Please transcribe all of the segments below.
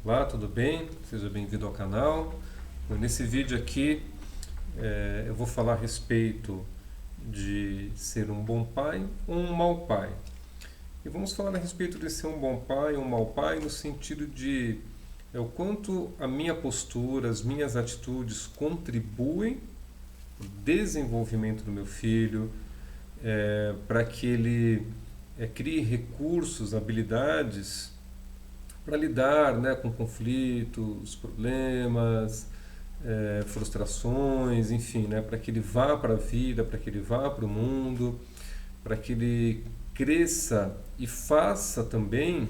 Olá, tudo bem? Seja bem-vindo ao canal. Nesse vídeo aqui eu vou falar a respeito de ser um bom pai ou um mau pai. E vamos falar a respeito de ser um bom pai ou um mau pai no sentido de o quanto a minha postura, as minhas atitudes contribuem para o desenvolvimento do meu filho, para que ele crie recursos, habilidades para lidar, né, com conflitos, problemas, frustrações, enfim, né, para que ele vá para a vida, para que ele vá para o mundo, para que ele cresça e faça também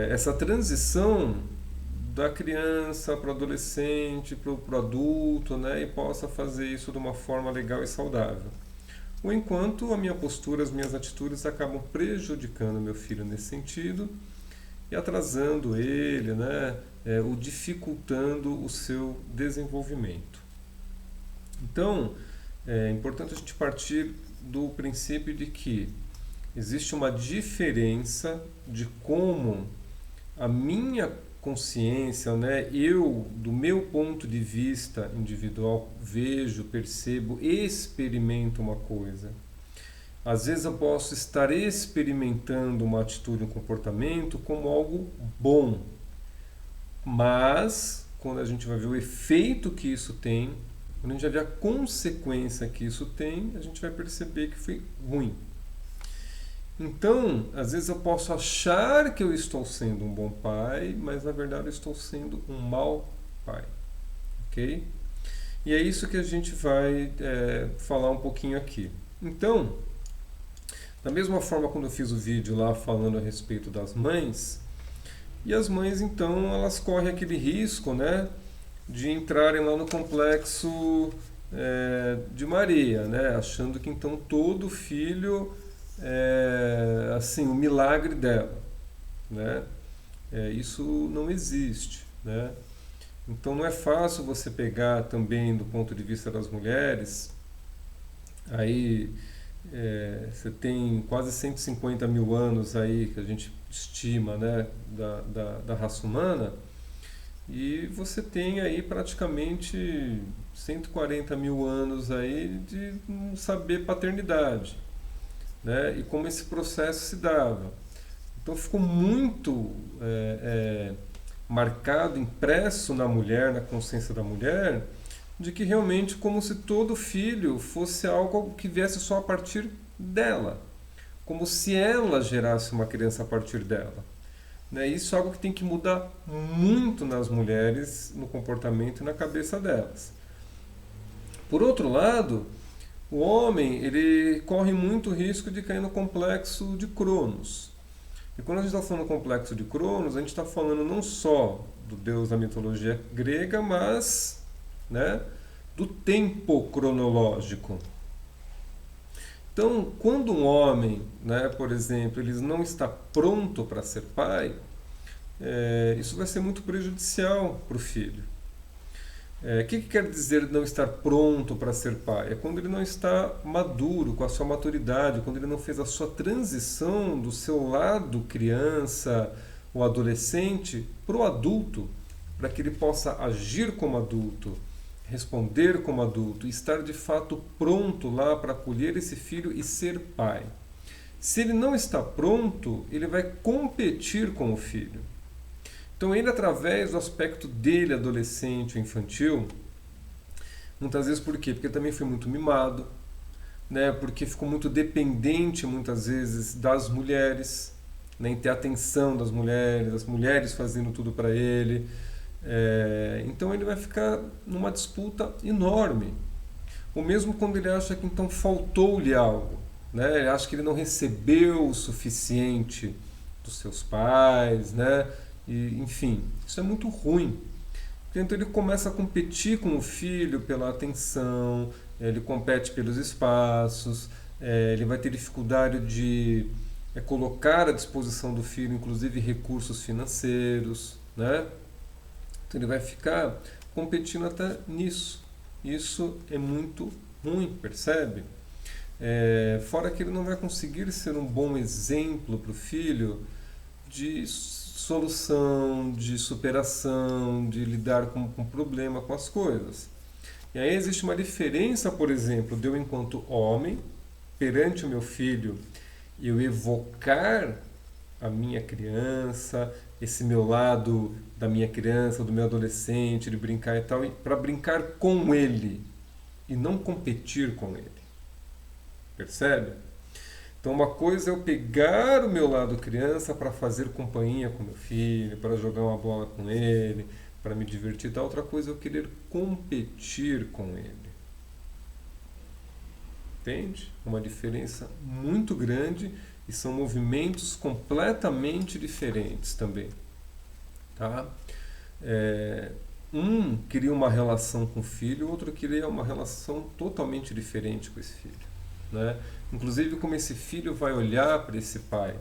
essa transição da criança para o adolescente, para o adulto, né, e possa fazer isso de uma forma legal e saudável. Ou enquanto a minha postura, as minhas atitudes acabam prejudicando meu filho nesse sentido e atrasando ele, né, ou dificultando o seu desenvolvimento. Então, é importante a gente partir do princípio de que existe uma diferença de como a minha consciência, né, eu, do meu ponto de vista individual, vejo, percebo, experimento uma coisa. Às vezes eu posso estar experimentando uma atitude, um comportamento como algo bom, mas quando a gente vai ver o efeito que isso tem, quando a gente vai ver a consequência que isso tem, a gente vai perceber que foi ruim. Então, às vezes eu posso achar que eu estou sendo um bom pai, mas na verdade eu estou sendo um mau pai, ok? E é isso que a gente vai falar um pouquinho aqui. Então, da mesma forma quando eu fiz o vídeo lá falando a respeito das mães, e as mães então elas correm aquele risco, né, de entrarem lá no complexo de Maria, né, achando que então todo filho é assim, o milagre dela, né? Isso não existe, né? Então não é fácil você pegar também do ponto de vista das mulheres, aí você tem quase 150 mil anos aí que a gente estima, né, da raça humana, e você tem aí praticamente 140 mil anos aí de não saber paternidade, né, e como esse processo se dava. Então ficou muito marcado, impresso na mulher, na consciência da mulher, de que realmente como se todo filho fosse algo que viesse só a partir dela, como se ela gerasse uma criança a partir dela. Né? Isso é algo que tem que mudar muito nas mulheres, no comportamento e na cabeça delas. Por outro lado, o homem ele corre muito risco de cair no complexo de Cronos. E quando a gente está falando do complexo de Cronos, a gente está falando não só do deus da mitologia grega, mas, né, do tempo cronológico. Então, quando um homem, né, por exemplo, ele não está pronto para ser pai, isso vai ser muito prejudicial para o filho. O que quer dizer não estar pronto para ser pai? É quando ele não está maduro, com a sua maturidade, quando ele não fez a sua transição do seu lado criança ou adolescente para o adulto, para que ele possa agir como adulto, responder como adulto, estar de fato pronto lá para acolher esse filho e ser pai. Se ele não está pronto, ele vai competir com o filho. Então ele, através do aspecto dele, adolescente ou infantil, muitas vezes por quê? Porque também foi muito mimado, né? Porque ficou muito dependente, muitas vezes, das mulheres, né? Em ter a atenção das mulheres, as mulheres fazendo tudo para ele. Então ele vai ficar numa disputa enorme. Ou mesmo quando ele acha que então faltou-lhe algo, né? Ele acha que ele não recebeu o suficiente dos seus pais, né? E, enfim, isso é muito ruim. Então ele começa a competir com o filho pela atenção, ele compete pelos espaços, ele vai ter dificuldade de colocar à disposição do filho, inclusive, recursos financeiros, né? Então ele vai ficar competindo até nisso. Isso é muito ruim, percebe? Fora que ele não vai conseguir ser um bom exemplo para o filho solução, de superação, de lidar com problema, com as coisas. E aí existe uma diferença, por exemplo, de eu enquanto homem, perante o meu filho, eu evocar a minha criança, esse meu lado da minha criança, do meu adolescente, de brincar e tal, para brincar com ele e não competir com ele. Percebe? Então uma coisa é eu pegar o meu lado criança para fazer companhia com meu filho, para jogar uma bola com ele, para me divertir, da outra coisa é eu querer competir com ele. Entende? Uma diferença muito grande e são movimentos completamente diferentes também. Tá? Um queria uma relação com o filho, o outro queria uma relação totalmente diferente com esse filho. Né? Inclusive como esse filho vai olhar para esse pai,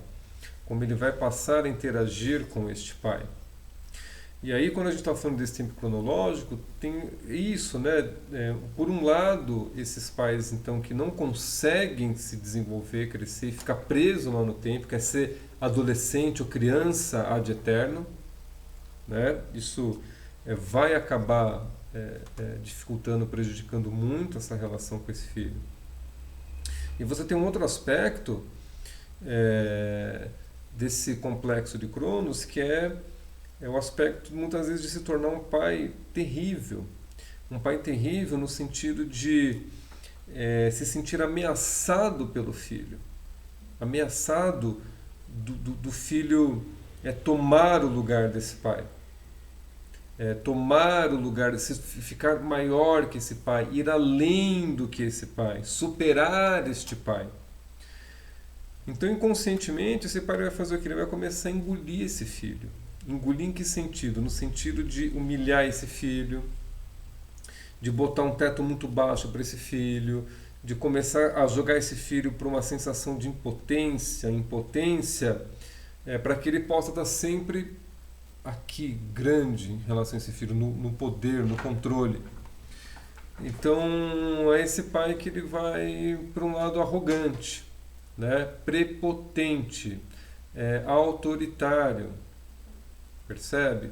como ele vai passar a interagir com este pai. E aí quando a gente está falando desse tempo cronológico, tem isso, né? Por um lado, esses pais então que não conseguem se desenvolver, crescer e ficar preso lá no tempo, quer ser adolescente ou criança ad eterno, né? Isso vai acabar dificultando, prejudicando muito essa relação com esse filho. E você tem um outro aspecto desse complexo de Cronos, que é o aspecto, muitas vezes, de se tornar um pai terrível. Um pai terrível no sentido de se sentir ameaçado pelo filho. Ameaçado do filho tomar o lugar desse pai. Tomar o lugar, ficar maior que esse pai, ir além do que esse pai, superar este pai. Então, inconscientemente, esse pai vai fazer o que? Ele vai começar a engolir esse filho. Engolir em que sentido? No sentido de humilhar esse filho, de botar um teto muito baixo para esse filho, de começar a jogar esse filho para uma sensação de impotência, para que ele possa estar sempre aqui, grande, em relação a esse filho, no poder, no controle. Então, é esse pai que ele vai para um lado arrogante, né? Prepotente, autoritário. Percebe?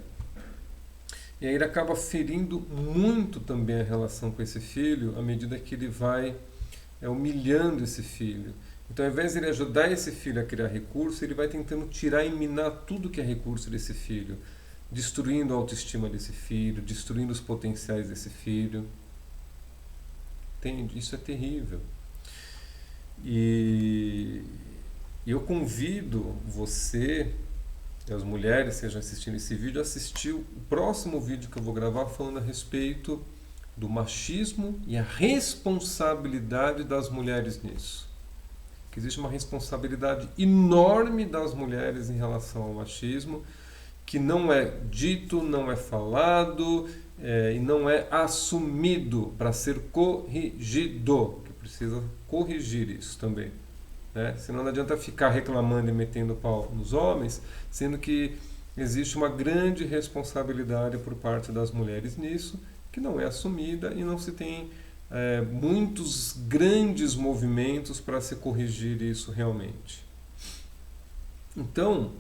E aí ele acaba ferindo muito também a relação com esse filho à medida que ele vai humilhando esse filho. Então, ao invés de ele ajudar esse filho a criar recurso, ele vai tentando tirar e minar tudo que é recurso desse filho, destruindo a autoestima desse filho, destruindo os potenciais desse filho. Entende? Isso é terrível. E eu convido você e as mulheres que estejam assistindo esse vídeo a assistir o próximo vídeo que eu vou gravar falando a respeito do machismo e a responsabilidade das mulheres nisso. Que existe uma responsabilidade enorme das mulheres em relação ao machismo, que não é dito, não é falado e não é assumido para ser corrigido, que precisa corrigir isso também. Né? Senão não adianta ficar reclamando e metendo pau nos homens, sendo que existe uma grande responsabilidade por parte das mulheres nisso, que não é assumida e não se tem muitos grandes movimentos para se corrigir isso realmente. Então,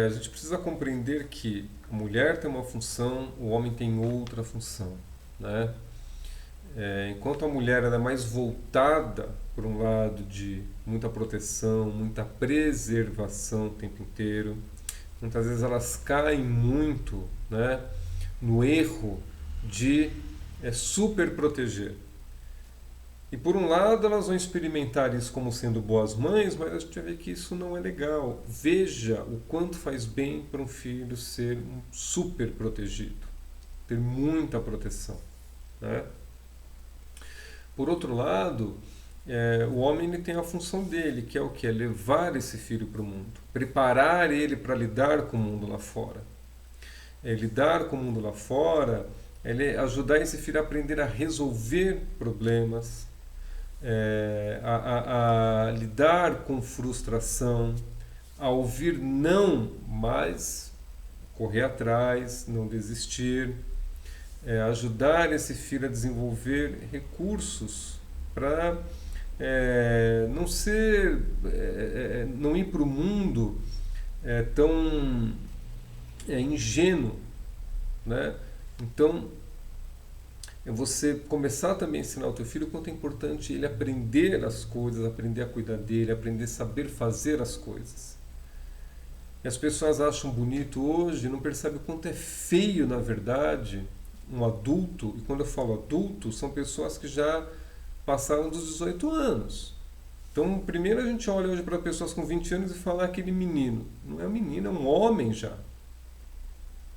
a gente precisa compreender que a mulher tem uma função, o homem tem outra função, né? Enquanto a mulher ela é mais voltada por um lado de muita proteção, muita preservação o tempo inteiro, muitas vezes elas caem muito, né, no erro de super proteger. E por um lado elas vão experimentar isso como sendo boas mães, mas a gente vai ver que isso não é legal. Veja o quanto faz bem para um filho ser um super protegido, ter muita proteção, né? Por outro lado, o homem ele tem a função dele, que é o que? É levar esse filho para o mundo, preparar ele para lidar com o mundo lá fora. Lidar com o mundo lá fora, ajudar esse filho a aprender a resolver problemas, a lidar com frustração, a ouvir não, mas correr atrás, não desistir. Ajudar esse filho a desenvolver recursos para não ser, não ir para o mundo tão ingênuo, né? Então, é você começar também a ensinar o teu filho o quanto é importante ele aprender as coisas, aprender a cuidar dele, aprender a saber fazer as coisas. E as pessoas acham bonito hoje, não percebem o quanto é feio, na verdade, um adulto, e quando eu falo adulto, são pessoas que já passaram dos 18 anos. Então, primeiro a gente olha hoje para pessoas com 20 anos e fala aquele menino. Não é um menino, é um homem já.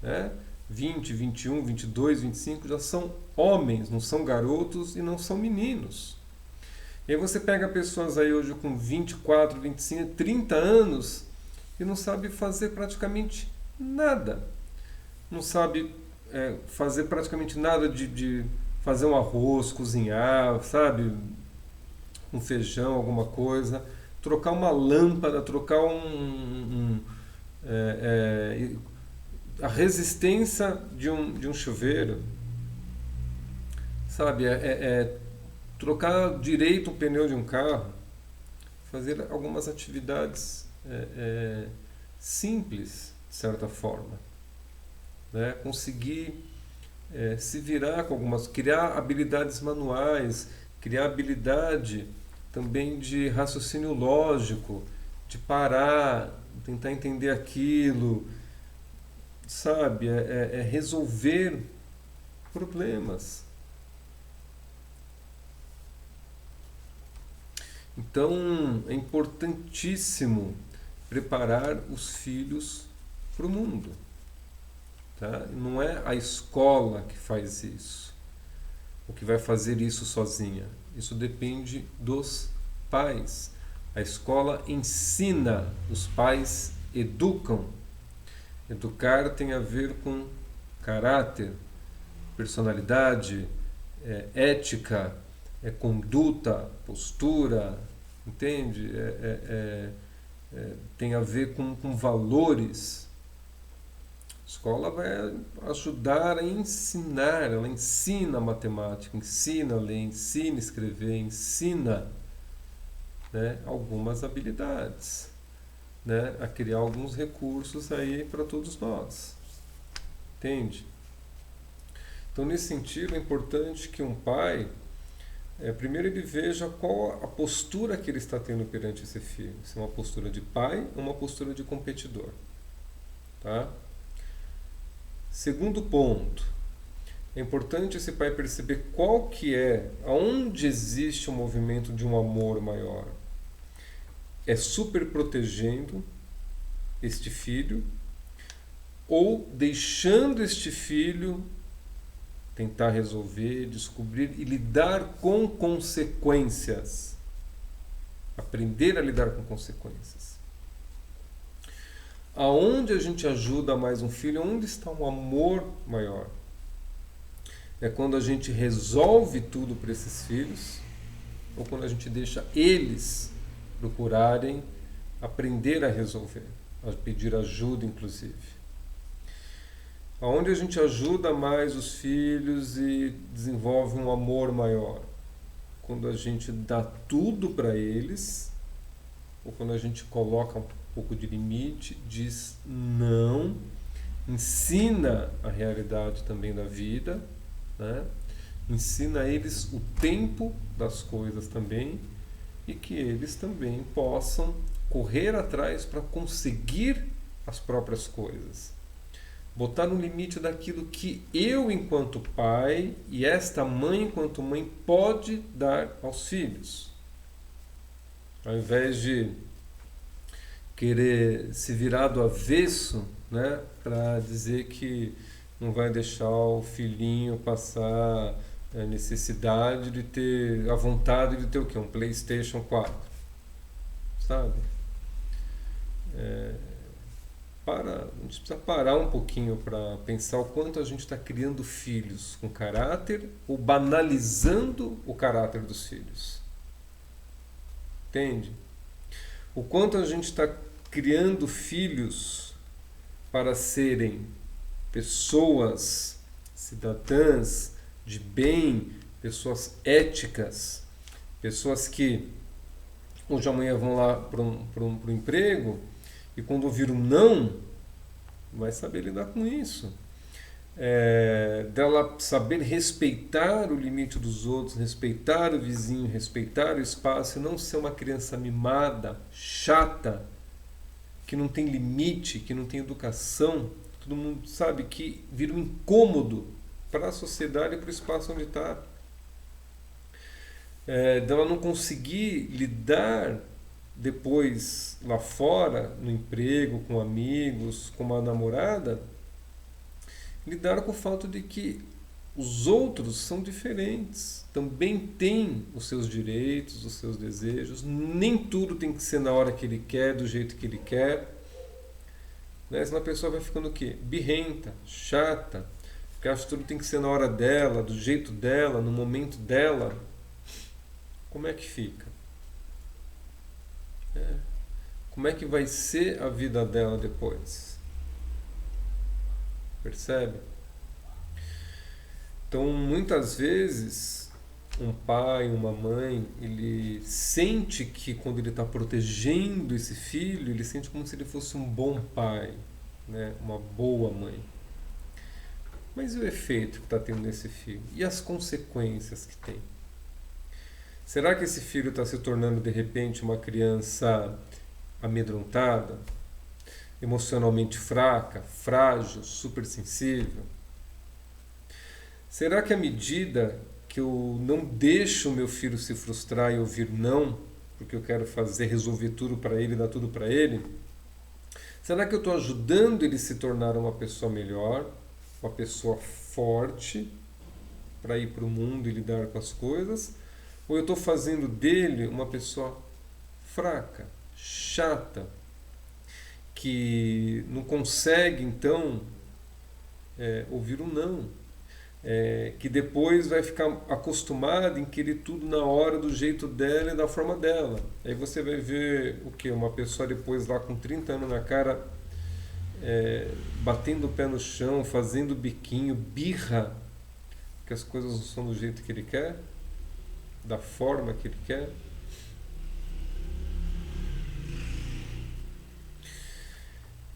Né? 20, 21, 22, 25 já são homens, não são garotos e não são meninos. E aí você pega pessoas aí hoje com 24, 25, 30 anos e não sabe fazer praticamente nada. Não sabe fazer praticamente nada de fazer um arroz, cozinhar, sabe? Um feijão, alguma coisa. Trocar uma lâmpada, trocar a resistência de um chuveiro, sabe? Trocar direito o pneu de um carro, fazer algumas atividades simples, de certa forma, né? Conseguir se virar com algumas, criar habilidades manuais, criar habilidade também de raciocínio lógico, de parar, tentar entender aquilo, sabe? Resolver problemas. Então, é importantíssimo preparar os filhos para o mundo. Tá? Não é a escola que faz isso, ou que vai fazer isso sozinha. Isso depende dos pais. A escola ensina, os pais educam. Educar tem a ver com caráter, personalidade, ética, conduta, postura, entende? Tem a ver com valores. A escola vai ajudar a ensinar, ela ensina matemática, ensina a ler, ensina a escrever, ensina, né, algumas habilidades, né, a criar alguns recursos aí para todos nós. Entende? Então, nesse sentido, é importante que um pai, primeiro ele veja qual a postura que ele está tendo perante esse filho. Se é uma postura de pai ou uma postura de competidor. Tá? Segundo ponto, é importante esse pai perceber qual que aonde existe o movimento de um amor maior. É super protegendo este filho ou deixando este filho tentar resolver, descobrir e lidar com consequências. Aprender a lidar com consequências. Aonde a gente ajuda mais um filho, onde está um amor maior? É quando a gente resolve tudo para esses filhos, ou quando a gente deixa eles procurarem aprender a resolver, a pedir ajuda, inclusive. Aonde a gente ajuda mais os filhos e desenvolve um amor maior? Quando a gente dá tudo para eles, ou quando a gente coloca um pouco de limite, diz não, ensina a realidade também da vida, né? Ensina a eles o tempo das coisas também, e que eles também possam correr atrás para conseguir as próprias coisas. Botar no limite daquilo que eu, enquanto pai, e esta mãe, enquanto mãe, pode dar aos filhos. Ao invés de querer se virar do avesso, né, para dizer que não vai deixar o filhinho passar a necessidade de ter, a vontade de ter o quê? Um PlayStation 4. Sabe? A gente precisa parar um pouquinho para pensar o quanto a gente está criando filhos com caráter ou banalizando o caráter dos filhos. Entende? O quanto a gente está criando filhos para serem pessoas cidadãs de bem, pessoas éticas, Pessoas que hoje amanhã vão lá para um emprego e quando ouvir um não, vai saber lidar com isso. Dela saber respeitar o limite dos outros, respeitar o vizinho, respeitar o espaço e não ser uma criança mimada, chata, que não tem limite, que não tem educação. Todo mundo sabe que vira um incômodo para a sociedade e para o espaço onde está. Dela não conseguir lidar depois lá fora, no emprego, com amigos, com uma namorada, lidar com o fato de que os outros são diferentes, também têm os seus direitos, os seus desejos, nem tudo tem que ser na hora que ele quer, do jeito que ele quer, né? Senão a pessoa vai ficando o quê? Birrenta, chata, porque acha que tudo tem que ser na hora dela, do jeito dela, no momento dela. Como é que fica? Como é que vai ser a vida dela depois? Percebe? Então, muitas vezes, um pai, uma mãe, ele sente que quando ele está protegendo esse filho, ele sente como se ele fosse um bom pai, né? Uma boa mãe. Mas e o efeito que está tendo nesse filho? E as consequências que tem? Será que esse filho está se tornando, de repente, uma criança amedrontada, emocionalmente fraca, frágil, supersensível? Será que à medida que eu não deixo o meu filho se frustrar e ouvir não, porque eu quero resolver tudo para ele, dar tudo para ele, será que eu estou ajudando ele a se tornar uma pessoa melhor, uma pessoa forte para ir para o mundo e lidar com as coisas? Ou eu estou fazendo dele uma pessoa fraca, chata, que não consegue então ouvir um não, que depois vai ficar acostumado em querer tudo na hora, do jeito dela e da forma dela. Aí você vai ver o que? Uma pessoa depois lá com 30 anos na cara, batendo o pé no chão, fazendo biquinho, birra, que as coisas não são do jeito que ele quer, da forma que ele quer.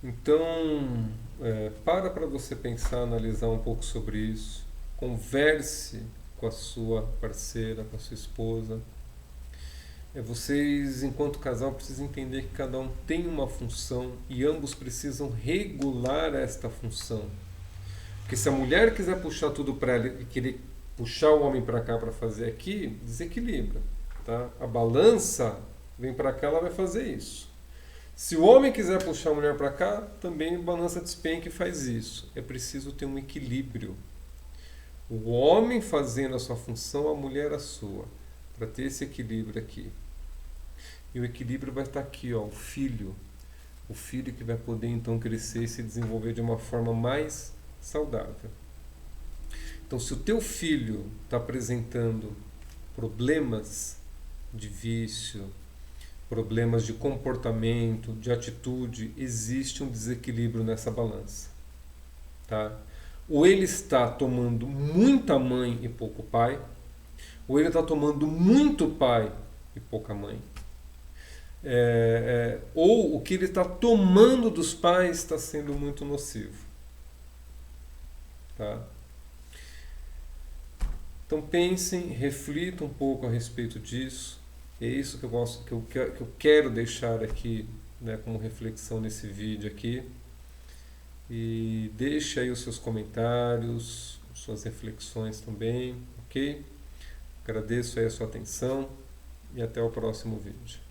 Então, para você pensar, analisar um pouco sobre isso. Converse com a sua parceira, com a sua esposa. Vocês, enquanto casal, precisam entender que cada um tem uma função e ambos precisam regular esta função. Porque se a mulher quiser puxar tudo para ela e querer puxar o homem para cá para fazer aqui, desequilibra. Tá? A balança vem para cá, ela vai fazer isso. Se o homem quiser puxar a mulher para cá, também a balança despenca e faz isso. É preciso ter um equilíbrio. O homem fazendo a sua função, a mulher a sua. Para ter esse equilíbrio aqui. E o equilíbrio vai estar aqui, ó, o filho. O filho que vai poder então crescer e se desenvolver de uma forma mais saudável. Então, se o teu filho está apresentando problemas de vício, problemas de comportamento, de atitude, existe um desequilíbrio nessa balança. Tá? Ou ele está tomando muita mãe e pouco pai, ou ele está tomando muito pai e pouca mãe. Ou o que ele está tomando dos pais está sendo muito nocivo. Tá? Então pensem, reflitam um pouco a respeito disso. É isso que eu quero deixar aqui, né, como reflexão nesse vídeo aqui. E deixe aí os seus comentários, suas reflexões também, ok? Agradeço aí a sua atenção e até o próximo vídeo.